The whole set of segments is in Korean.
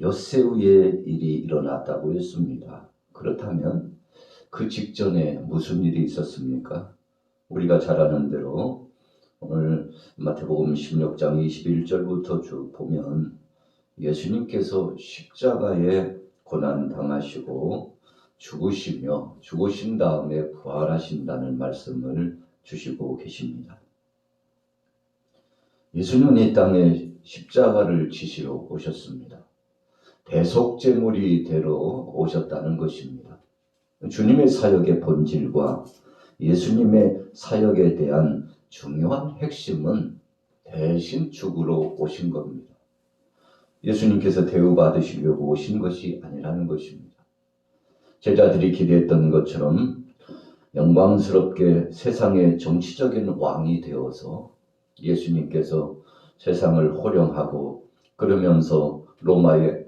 엿새우의 일이 일어났다고 했습니다. 그렇다면 그 직전에 무슨 일이 있었습니까? 우리가 잘 아는 대로 오늘 마태복음 16장 21절부터 쭉 보면 예수님께서 십자가에 고난 당하시고 죽으신 다음에 부활하신다는 말씀을 주시고 계십니다. 예수님은 이 땅에 십자가를 지시러 오셨습니다. 대속제물이 되러 오셨다는 것입니다. 주님의 사역의 본질과 예수님의 사역에 대한 중요한 핵심은 대신 죽으러 오신 겁니다. 예수님께서 대우받으시려고 오신 것이 아니라는 것입니다. 제자들이 기대했던 것처럼 영광스럽게 세상의 정치적인 왕이 되어서 예수님께서 세상을 호령하고 그러면서 로마의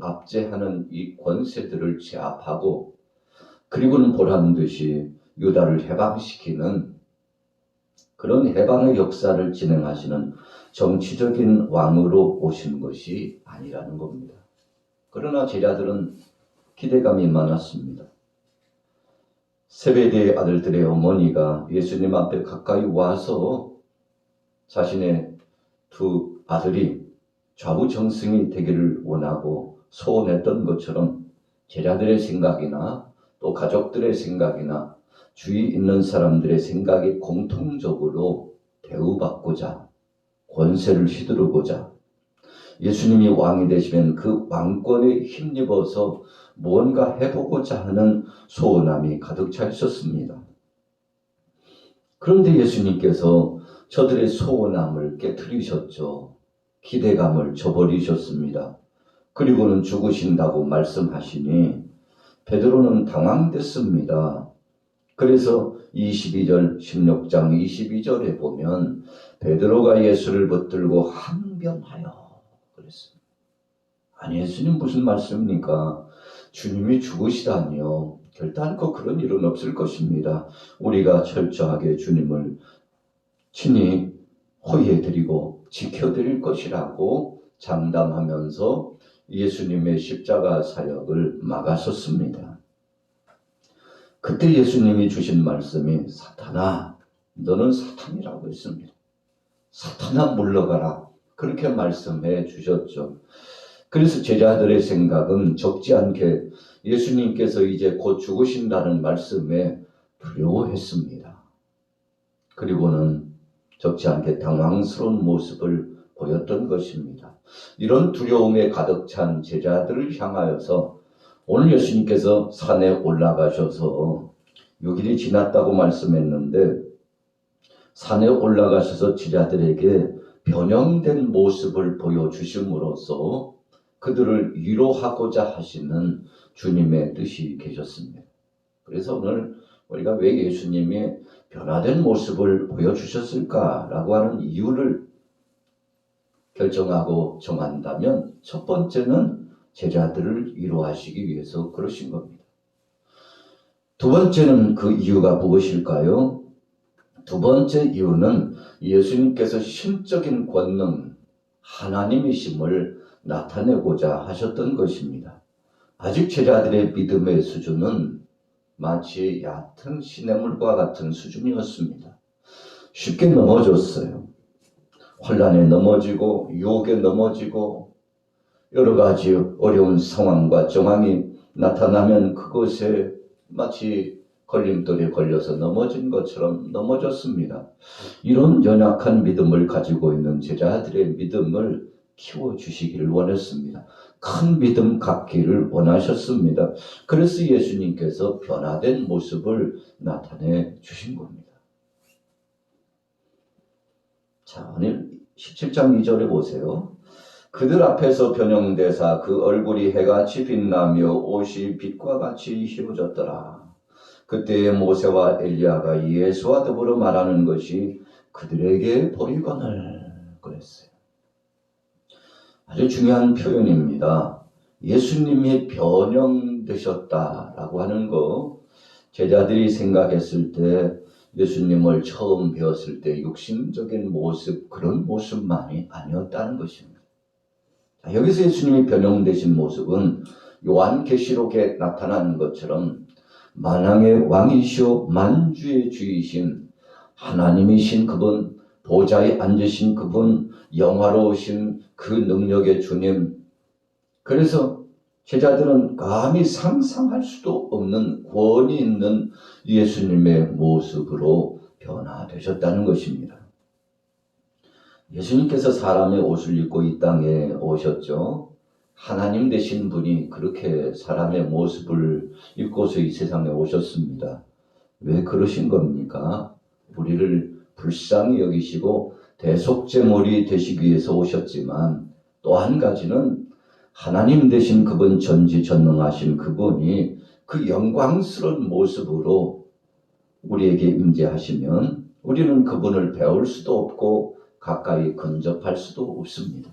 압제하는 이 권세들을 제압하고 그리고는 보란듯이 유다를 해방시키는 그런 해방의 역사를 진행하시는 정치적인 왕으로 오신 것이 아니라는 겁니다. 그러나 제자들은 기대감이 많았습니다. 세베대의 아들들의 어머니가 예수님 앞에 가까이 와서 자신의 두 아들이 좌우정승이 되기를 원하고 소원했던 것처럼 제자들의 생각이나 또 가족들의 생각이나 주위 있는 사람들의 생각이 공통적으로 대우받고자 권세를 휘두르고자 예수님이 왕이 되시면 그 왕권에 힘입어서 무언가 해보고자 하는 소원함이 가득 차 있었습니다. 그런데 예수님께서 저들의 소원함을 깨트리셨죠. 기대감을 저버리셨습니다. 그리고는 죽으신다고 말씀하시니 베드로는 당황됐습니다. 그래서 16장 22절에 보면 베드로가 예수를 붙들고 항변하여 그랬습니다. 아니 예수님 무슨 말씀입니까? 주님이 죽으시다니요. 결단코 그런 일은 없을 것입니다. 우리가 철저하게 주님을 친히 호의해드리고 지켜드릴 것이라고 장담하면서 예수님의 십자가 사역을 막아섰습니다. 그때 예수님이 주신 말씀이 사탄아 너는 사탄이라고 했습니다. 사탄아 물러가라 그렇게 말씀해 주셨죠. 그래서 제자들의 생각은 적지 않게 예수님께서 이제 곧 죽으신다는 말씀에 두려워했습니다. 그리고는 적지 않게 당황스러운 모습을 보였던 것입니다. 이런 두려움에 가득 찬 제자들을 향하여서 오늘 예수님께서 산에 올라가셔서 6일이 지났다고 말씀했는데 산에 올라가셔서 제자들에게 변형된 모습을 보여주심으로써 그들을 위로하고자 하시는 주님의 뜻이 계셨습니다. 그래서 오늘 우리가 왜 예수님이 변화된 모습을 보여주셨을까라고 하는 이유를 결정하고 정한다면 첫 번째는 제자들을 위로하시기 위해서 그러신 겁니다. 두 번째는 그 이유가 무엇일까요? 두 번째 이유는 예수님께서 신적인 권능, 하나님이심을 나타내고자 하셨던 것입니다. 아직 제자들의 믿음의 수준은 마치 얕은 시냇물과 같은 수준이었습니다. 쉽게 넘어졌어요. 환난에 넘어지고 유혹에 넘어지고 여러 가지 어려운 상황과 정황이 나타나면 그것에 마치 걸림돌에 걸려서 넘어진 것처럼 넘어졌습니다. 이런 연약한 믿음을 가지고 있는 제자들의 믿음을 키워주시기를 원했습니다. 큰 믿음 갖기를 원하셨습니다. 그래서 예수님께서 변화된 모습을 나타내 주신 겁니다. 자, 오늘 17장 2절에 보세요. 그들 앞에서 변형되사 그 얼굴이 해같이 빛나며 옷이 빛과 같이 희어졌더라. 그때 모세와 엘리야가 예수와 더불어 말하는 것이 그들에게 보이거늘 그랬어요. 아주 중요한 표현입니다. 예수님이 변형되셨다라고 하는 거 제자들이 생각했을 때 예수님을 처음 배웠을 때 육신적인 모습 그런 모습만이 아니었다는 것입니다. 여기서 예수님이 변형되신 모습은 요한계시록에 나타나는 것처럼 만왕의 왕이시오 만주의 주이신 하나님이신 그분, 보좌에 앉으신 그분, 영화로우신 그 능력의 주님. 그래서 제자들은 감히 상상할 수도 없는 권위 있는 예수님의 모습으로 변화되셨다는 것입니다. 예수님께서 사람의 옷을 입고 이 땅에 오셨죠. 하나님 되신 분이 그렇게 사람의 모습을 입고서 이 세상에 오셨습니다. 왜 그러신 겁니까? 우리를 불쌍히 여기시고 대속제물이 되시기 위해서 오셨지만 또 한 가지는 하나님 되신 그분, 전지전능하신 그분이 그 영광스러운 모습으로 우리에게 임재하시면 우리는 그분을 배울 수도 없고 가까이 근접할 수도 없습니다.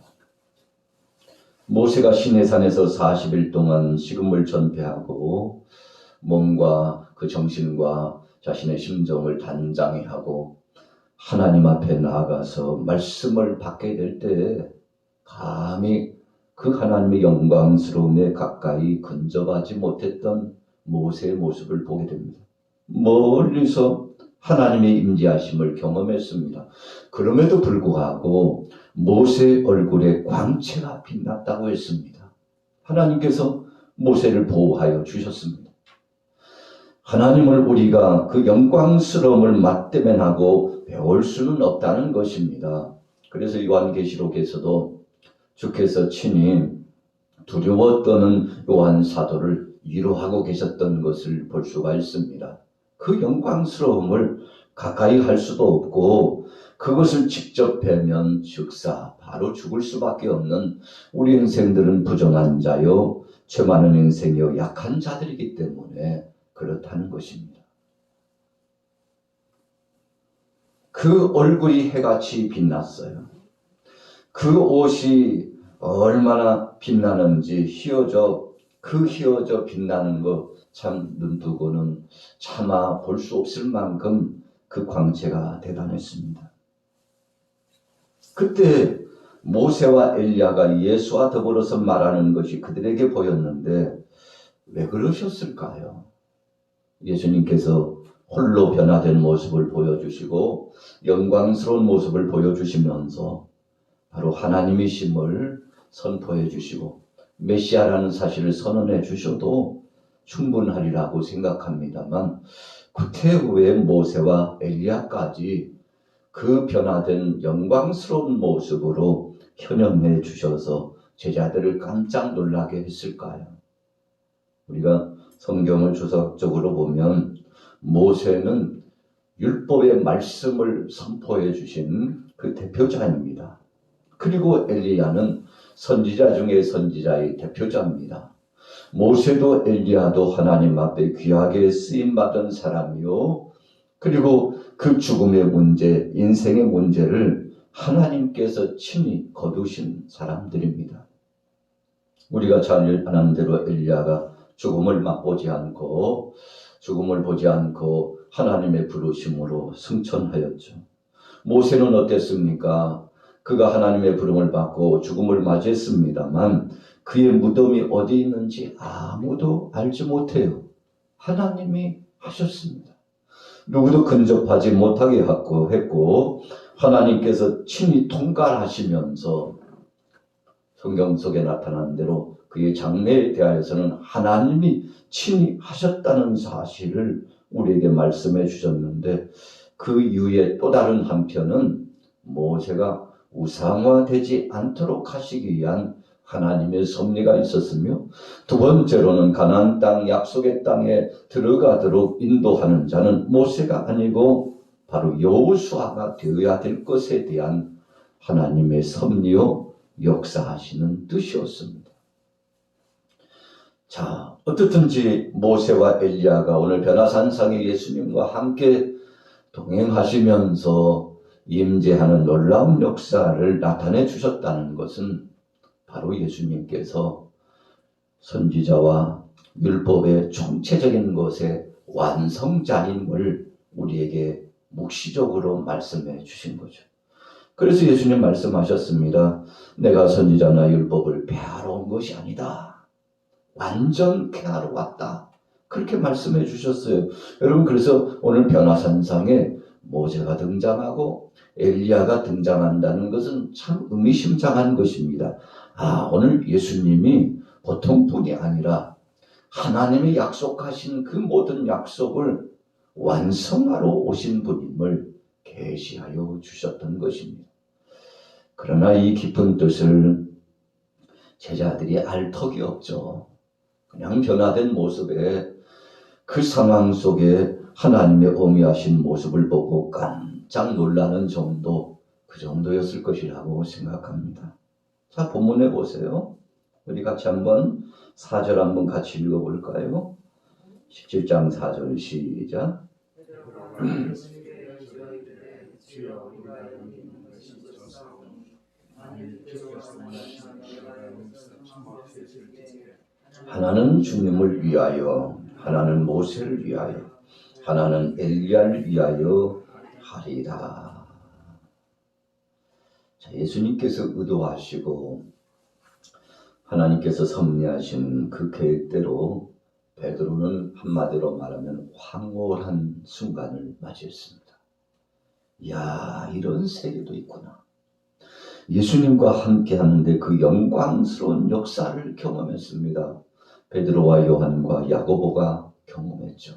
모세가 시내산에서 40일 동안 식음을 전폐하고 몸과 그 정신과 자신의 심정을 단장히 하고 하나님 앞에 나아가서 말씀을 받게 될 때 감히 그 하나님의 영광스러움에 가까이 근접하지 못했던 모세의 모습을 보게 됩니다. 멀리서 하나님의 임재하심을 경험했습니다. 그럼에도 불구하고 모세의 얼굴에 광채가 빛났다고 했습니다. 하나님께서 모세를 보호하여 주셨습니다. 하나님을 우리가 그 영광스러움을 맞대면하고 배울 수는 없다는 것입니다. 그래서 요한계시록에서도 주께서 친히 두려워 떠는 요한 사도를 위로하고 계셨던 것을 볼 수가 있습니다. 그 영광스러움을 가까이 할 수도 없고 그것을 직접 뵈면 즉사 바로 죽을 수밖에 없는 우리 인생들은 부정한 자요 죄 많은 인생이요 약한 자들이기 때문에 그렇다는 것입니다. 그 얼굴이 해같이 빛났어요. 그 옷이 얼마나 빛나는지 휘어져 빛나는 것 참 눈뜨고는 차마 볼 수 없을 만큼 그 광채가 대단했습니다. 그때 모세와 엘리야가 예수와 더불어서 말하는 것이 그들에게 보였는데 왜 그러셨을까요? 예수님께서 홀로 변화된 모습을 보여주시고 영광스러운 모습을 보여주시면서 바로 하나님이심을 선포해 주시고 메시아라는 사실을 선언해 주셔도 충분하리라고 생각합니다만 구태 후에 모세와 엘리야까지 그 변화된 영광스러운 모습으로 현현해 주셔서 제자들을 깜짝 놀라게 했을까요? 우리가 성경을 주석적으로 보면 모세는 율법의 말씀을 선포해 주신 그 대표자입니다. 그리고 엘리야는 선지자 중에 선지자의 대표자입니다. 모세도 엘리야도 하나님 앞에 귀하게 쓰임받은 사람이요. 그리고 그 죽음의 문제, 인생의 문제를 하나님께서 친히 거두신 사람들입니다. 우리가 잘 아는 대로 엘리야가 죽음을 보지 않고 하나님의 부르심으로 승천하였죠. 모세는 어땠습니까? 그가 하나님의 부름을 받고 죽음을 맞이했습니다만 그의 무덤이 어디 있는지 아무도 알지 못해요. 하나님이 하셨습니다. 누구도 근접하지 못하게 했고 하나님께서 친히 통갈하시면서 성경 속에 나타난 대로 그의 장래에 대하여서는 하나님이 친히 하셨다는 사실을 우리에게 말씀해 주셨는데 그 이후에 또 다른 한편은 모세가 우상화되지 않도록 하시기 위한 하나님의 섭리가 있었으며 두 번째로는 가나안 땅 약속의 땅에 들어가도록 인도하는 자는 모세가 아니고 바로 여호수아가 되어야 될 것에 대한 하나님의 섭리요 역사하시는 뜻이었습니다. 자, 어떻든지 모세와 엘리야가 오늘 변화산상에 예수님과 함께 동행하시면서 임재하는 놀라운 역사를 나타내 주셨다는 것은 바로 예수님께서 선지자와 율법의 총체적인 것의 완성자임을 우리에게 묵시적으로 말씀해 주신 거죠. 그래서 예수님 말씀하셨습니다. 내가 선지자나 율법을 폐하러 온 것이 아니다. 완전 폐하러 왔다. 그렇게 말씀해 주셨어요. 여러분, 그래서 오늘 변화산상에 모세가 등장하고 엘리야가 등장한다는 것은 참 의미심장한 것입니다. 오늘 예수님이 보통 분이 아니라 하나님이 약속하신 그 모든 약속을 완성하러 오신 분임을 계시하여 주셨던 것입니다. 그러나 이 깊은 뜻을 제자들이 알 턱이 없죠. 그냥 변화된 모습에 그 상황 속에 하나님의 어미하신 모습을 보고 깜짝 놀라는 정도, 그 정도였을 것이라고 생각합니다. 자, 본문에 보세요. 우리 같이 한번 4절 한번 같이 읽어볼까요? 17장 4절 시작. 하나는 주님을 위하여, 하나는 모세를 위하여, 하나는 엘리야를 위하여 하리라. 자, 예수님께서 의도하시고 하나님께서 섭리하신 그 계획대로 베드로는 한마디로 말하면 황홀한 순간을 맞이했습니다. 이야, 이런 세계도 있구나. 예수님과 함께 하는데 그 영광스러운 역사를 경험했습니다. 베드로와 요한과 야고보가 경험했죠.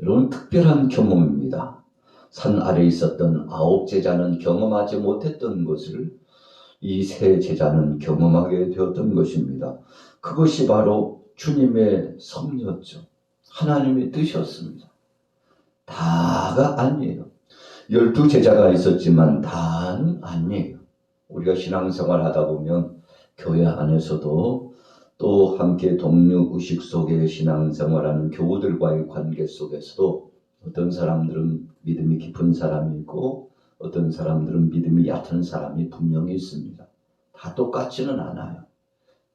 여러분, 특별한 경험입니다. 산 아래에 있었던 9 제자는 경험하지 못했던 것을 이 세 제자는 경험하게 되었던 것입니다. 그것이 바로 주님의 섭리였죠. 하나님의 뜻이었습니다. 다가 아니에요. 12 제자가 있었지만 다는 아니에요. 우리가 신앙생활 하다 보면 교회 안에서도 또 함께 동료의식 속에 신앙생활하는 교우들과의 관계 속에서도 어떤 사람들은 믿음이 깊은 사람이 있고 어떤 사람들은 믿음이 얕은 사람이 분명히 있습니다. 다 똑같지는 않아요.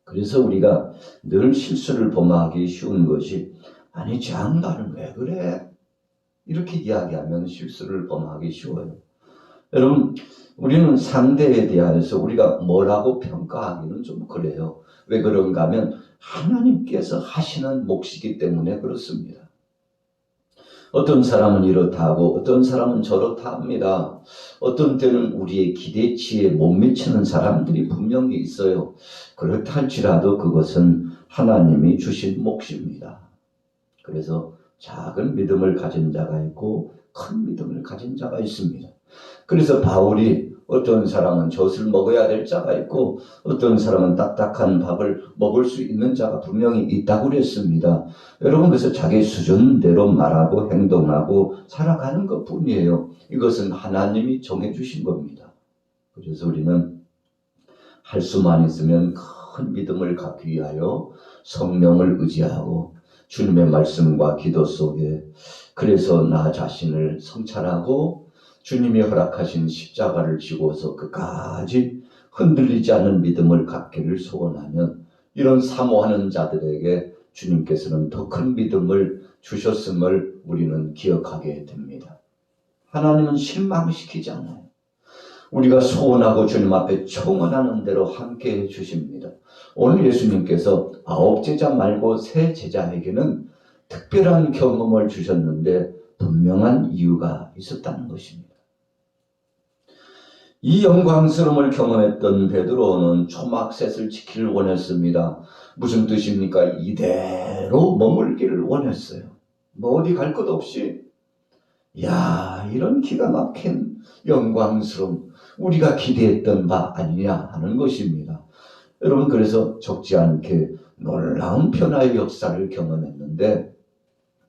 그래서 우리가 늘 실수를 범하기 쉬운 것이 아니 저 양반은 왜 그래? 이렇게 이야기하면 실수를 범하기 쉬워요. 여러분, 우리는 상대에 대해서 우리가 뭐라고 평가하기는 좀 그래요. 왜 그런가 하면 하나님께서 하시는 몫이기 때문에 그렇습니다. 어떤 사람은 이렇다 하고 어떤 사람은 저렇다 합니다. 어떤 때는 우리의 기대치에 못 미치는 사람들이 분명히 있어요. 그렇다 할지라도 그것은 하나님이 주신 몫입니다. 그래서 작은 믿음을 가진 자가 있고 큰 믿음을 가진 자가 있습니다. 그래서 바울이 어떤 사람은 젖을 먹어야 될 자가 있고 어떤 사람은 딱딱한 밥을 먹을 수 있는 자가 분명히 있다고 그랬습니다. 여러분, 그래서 자기 수준대로 말하고 행동하고 살아가는 것뿐이에요. 이것은 하나님이 정해주신 겁니다. 그래서 우리는 할 수만 있으면 큰 믿음을 갖기 위하여 성령을 의지하고 주님의 말씀과 기도 속에 그래서 나 자신을 성찰하고 주님이 허락하신 십자가를 지고서 끝까지 흔들리지 않는 믿음을 갖기를 소원하면 이런 사모하는 자들에게 주님께서는 더 큰 믿음을 주셨음을 우리는 기억하게 됩니다. 하나님은 실망시키지 않아요. 우리가 소원하고 주님 앞에 청원하는 대로 함께 해주십니다. 오늘 예수님께서 9 제자 말고 3 제자에게는 특별한 경험을 주셨는데 분명한 이유가 있었다는 것입니다. 이 영광스러움을 경험했던 베드로는 초막셋을 지키기를 원했습니다. 무슨 뜻입니까? 이대로 머물기를 원했어요. 뭐 어디 갈 것 없이 이런 기가 막힌 영광스러움 우리가 기대했던 바 아니냐 하는 것입니다. 여러분, 그래서 적지 않게 놀라운 변화의 역사를 경험했는데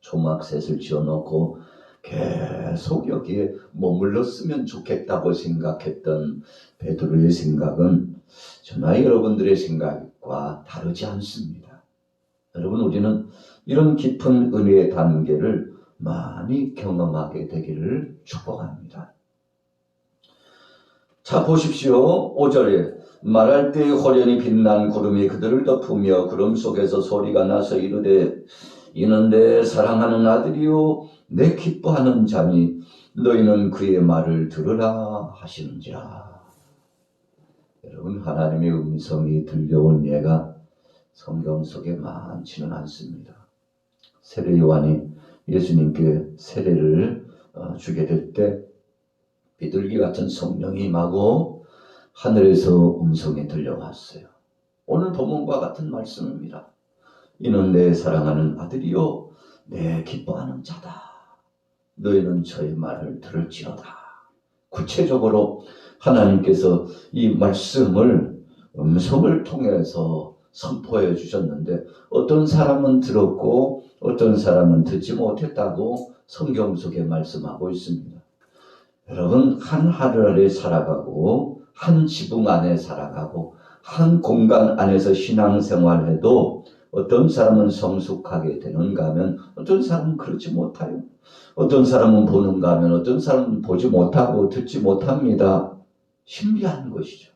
초막셋을 지어놓고 계속 여기에 머물렀으면 좋겠다고 생각했던 베드로의 생각은 저나 여러분들의 생각과 다르지 않습니다. 여러분, 우리는 이런 깊은 은혜의 단계를 많이 경험하게 되기를 축복합니다. 자, 보십시오. 5절에 말할 때 호련히 빛난 구름이 그들을 덮으며 구름 속에서 소리가 나서 이르되 이는 내 사랑하는 아들이요 내 기뻐하는 자니 너희는 그의 말을 들으라 하시는지라. 여러분, 하나님의 음성이 들려온 예가 성경 속에 많지는 않습니다. 세례 요한이 예수님께 세례를 주게 될 때 비둘기 같은 성령이 임하고 하늘에서 음성이 들려왔어요. 오늘 본문과 같은 말씀입니다. 이는 내 사랑하는 아들이요 내 기뻐하는 자다. 너희는 저의 말을 들을지어다. 구체적으로 하나님께서 이 말씀을 음성을 통해서 선포해 주셨는데 어떤 사람은 들었고 어떤 사람은 듣지 못했다고 성경 속에 말씀하고 있습니다. 여러분, 한 하늘 아래 살아가고 한 지붕 안에 살아가고 한 공간 안에서 신앙생활해도 어떤 사람은 성숙하게 되는가 하면 어떤 사람은 그렇지 못해요. 어떤 사람은 보는가 하면 어떤 사람은 보지 못하고 듣지 못합니다. 신비한 것이죠.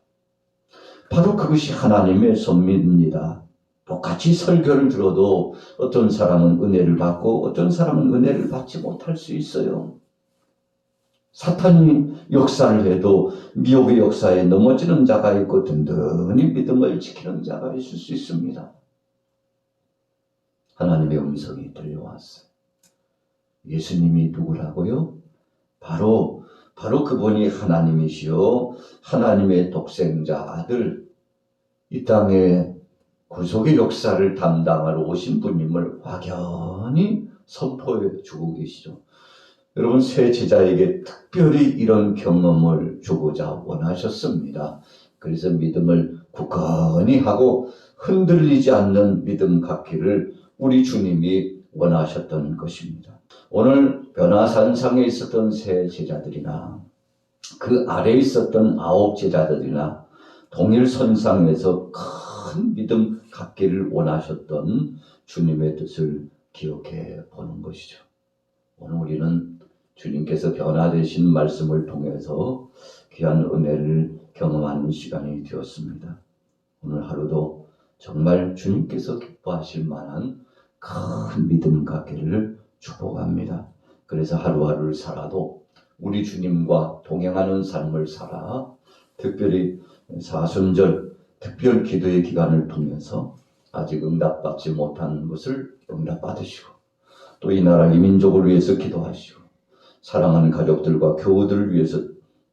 바로 그것이 하나님의 섭리입니다. 똑같이 설교를 들어도 어떤 사람은 은혜를 받고 어떤 사람은 은혜를 받지 못할 수 있어요. 사탄이 역사를 해도 미혹의 역사에 넘어지는 자가 있고 든든히 믿음을 지키는 자가 있을 수 있습니다. 하나님의 음성이 들려왔어요. 예수님이 누구라고요? 바로 그분이 하나님이시요 하나님의 독생자 아들, 이 땅에 구속의 역사를 담당하러 오신 분임을 확연히 선포해 주고 계시죠. 여러분, 새 제자에게 특별히 이런 경험을 주고자 원하셨습니다. 그래서 믿음을 굳건히 하고 흔들리지 않는 믿음 갖기를 우리 주님이 원하셨던 것입니다. 오늘 변화산상에 있었던 새 제자들이나 그 아래에 있었던 9 제자들이나 동일선상에서 큰 믿음 갖기를 원하셨던 주님의 뜻을 기억해 보는 것이죠. 오늘 우리는 주님께서 변화되신 말씀을 통해서 귀한 은혜를 경험하는 시간이 되었습니다. 오늘 하루도 정말 주님께서 기뻐하실 만한 큰 믿음 갖기를 축복합니다. 그래서 하루하루를 살아도 우리 주님과 동행하는 삶을 살아 특별히 사순절 특별 기도의 기간을 통해서 아직 응답받지 못한 것을 응답받으시고 또 이 나라 이 민족을 위해서 기도하시고 사랑하는 가족들과 교우들을 위해서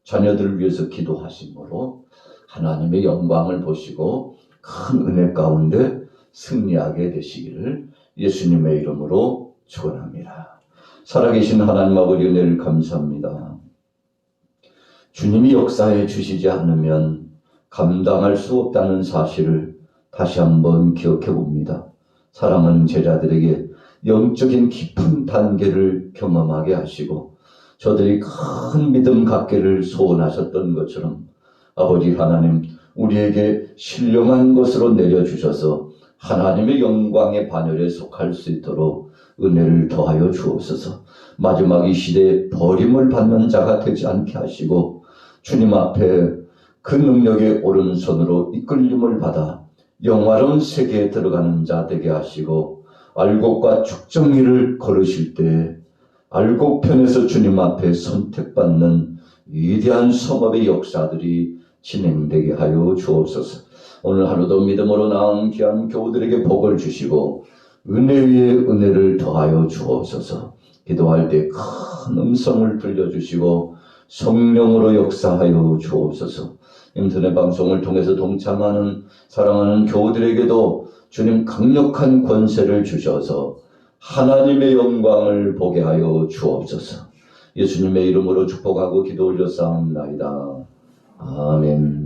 자녀들을 위해서 기도하심으로 하나님의 영광을 보시고 큰 은혜 가운데 승리하게 되시기를 예수님의 이름으로 축원합니다. 살아계신 하나님 아버지 은혜를 감사합니다. 주님이 역사해 주시지 않으면 감당할 수 없다는 사실을 다시 한번 기억해 봅니다. 사랑하는 제자들에게 영적인 깊은 단계를 경험하게 하시고 저들이 큰 믿음 갖기를 소원하셨던 것처럼 아버지 하나님, 우리에게 신령한 것으로 내려주셔서 하나님의 영광의 반열에 속할 수 있도록 은혜를 더하여 주옵소서. 마지막 이 시대에 버림을 받는 자가 되지 않게 하시고 주님 앞에 그 능력의 오른손으로 이끌림을 받아 영화로운 세계에 들어가는 자 되게 하시고 알곡과 축정리를 걸으실 때 알곡편에서 주님 앞에 선택받는 위대한 성업의 역사들이 진행되게 하여 주옵소서. 오늘 하루도 믿음으로 나온 귀한 교우들에게 복을 주시고 은혜 위에 은혜를 더하여 주옵소서. 기도할 때 큰 음성을 들려주시고 성령으로 역사하여 주옵소서. 인터넷 방송을 통해서 동참하는 사랑하는 교우들에게도 주님 강력한 권세를 주셔서 하나님의 영광을 보게 하여 주옵소서. 예수님의 이름으로 축복하고 기도 올려 싸움나이다. 아멘.